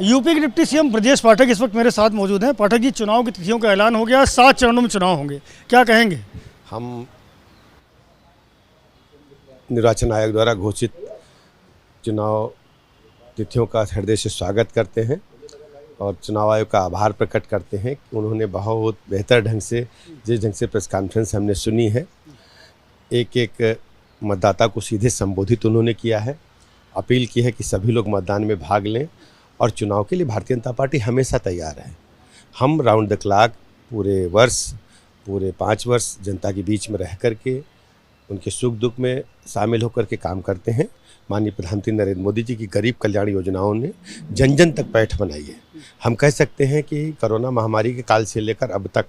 UP के deputy CM Brajesh Pathak इस वक्त मेरे साथ मौजूद हैं। पाठक जी, चुनाव की तिथियों का ऐलान हो गया, 7 चरणों में चुनाव होंगे, क्या कहेंगे? हम निर्वाचन आयोग द्वारा घोषित चुनाव तिथियों का हृदय से स्वागत करते हैं और चुनाव आयोग का आभार प्रकट करते हैं कि उन्होंने बहुत बेहतर ढंग से, जिस ढंग से प्रेस कॉन्फ्रेंस हमने सुनी है, एक एक मतदाता को सीधे संबोधित उन्होंने किया है, अपील की है कि सभी लोग मतदान में भाग लें और चुनाव के लिए भारतीय जनता पार्टी हमेशा तैयार है। हम राउंड द क्लॉक पूरे वर्ष, पूरे 5 वर्ष जनता के बीच में रह कर के उनके सुख दुख में शामिल होकर के काम करते हैं। माननीय प्रधानमंत्री नरेंद्र मोदी जी की गरीब कल्याण योजनाओं ने जन जन तक पैठ बनाई है। हम कह सकते हैं कि कोरोना महामारी के काल से लेकर अब तक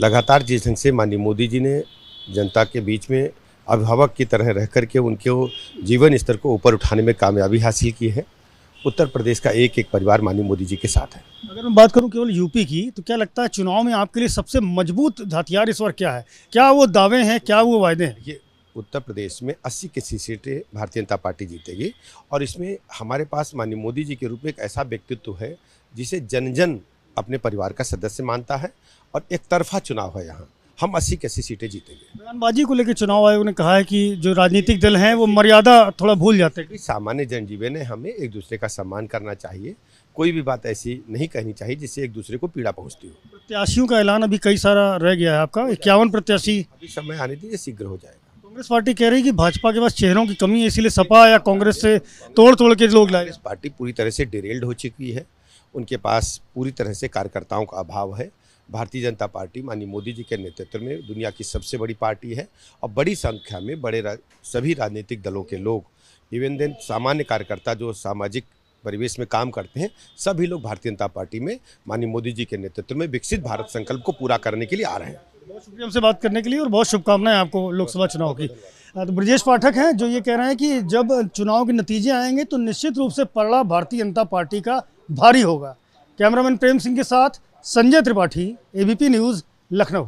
लगातार जिस ढंग से माननीय मोदी जी ने जनता के बीच में अभिभावक की तरह रह कर के उनके जीवन स्तर को ऊपर उठाने में कामयाबी हासिल की है, उत्तर प्रदेश का एक एक परिवार माननीय मोदी जी के साथ है। अगर मैं बात करूं केवल यूपी की, तो क्या लगता है चुनाव में आपके लिए सबसे मजबूत हथियार इस बार क्या है? क्या वो दावे हैं, क्या वो वायदे हैं? ये उत्तर प्रदेश में 80 की सीटें भारतीय जनता पार्टी जीतेगी और इसमें हमारे पास माननीय मोदी जी के रूप में एक ऐसा व्यक्तित्व है जिसे जन जन अपने परिवार का सदस्य मानता है और एक तरफा चुनाव है। यहाँ हम 80 की 80 सीटें जीतेंगे। बयानबाजी को लेकर चुनाव आयोग ने कहा है कि जो राजनीतिक दल हैं वो मर्यादा थोड़ा भूल जाते हैं। सामान्य जनजीवन है, हमें एक दूसरे का सम्मान करना चाहिए। कोई भी बात ऐसी नहीं कहनी चाहिए जिससे एक दूसरे को पीड़ा पहुंचती हो। प्रत्याशियों का ऐलान अभी कई सारा रह गया है आपका, 51 प्रत्याशी। अभी समय आने दीजिए, शीघ्र हो जाएगा। कांग्रेस पार्टी कह रही है कि भाजपा के पास चेहरों की कमी है, इसीलिए सपा या कांग्रेस से तोड़ के लोग लाए। कांग्रेस पार्टी पूरी तरह से डिरेल्ड हो चुकी है, उनके पास पूरी तरह से कार्यकर्ताओं का अभाव है। भारतीय जनता पार्टी माननीय मोदी जी के नेतृत्व में दुनिया की सबसे बड़ी पार्टी है और बड़ी संख्या में सभी राजनीतिक दलों के लोग, इवन देन सामान्य कार्यकर्ता जो सामाजिक परिवेश में काम करते हैं, सभी लोग भारतीय जनता पार्टी में माननीय मोदी जी के नेतृत्व में विकसित भारत संकल्प को पूरा करने के लिए आ रहे हैं। बहुत शुक्रिया हमसे बात करने के लिए और बहुत शुभकामनाएं आपको लोकसभा चुनाव की। तो ब्रजेश पाठक हैं जो ये कह रहे हैं कि जब चुनाव के नतीजे आएंगे तो निश्चित रूप से पलड़ा भारतीय जनता पार्टी का भारी होगा। कैमरामैन प्रेम सिंह के साथ संजय त्रिपाठी, एबीपी न्यूज़, लखनऊ।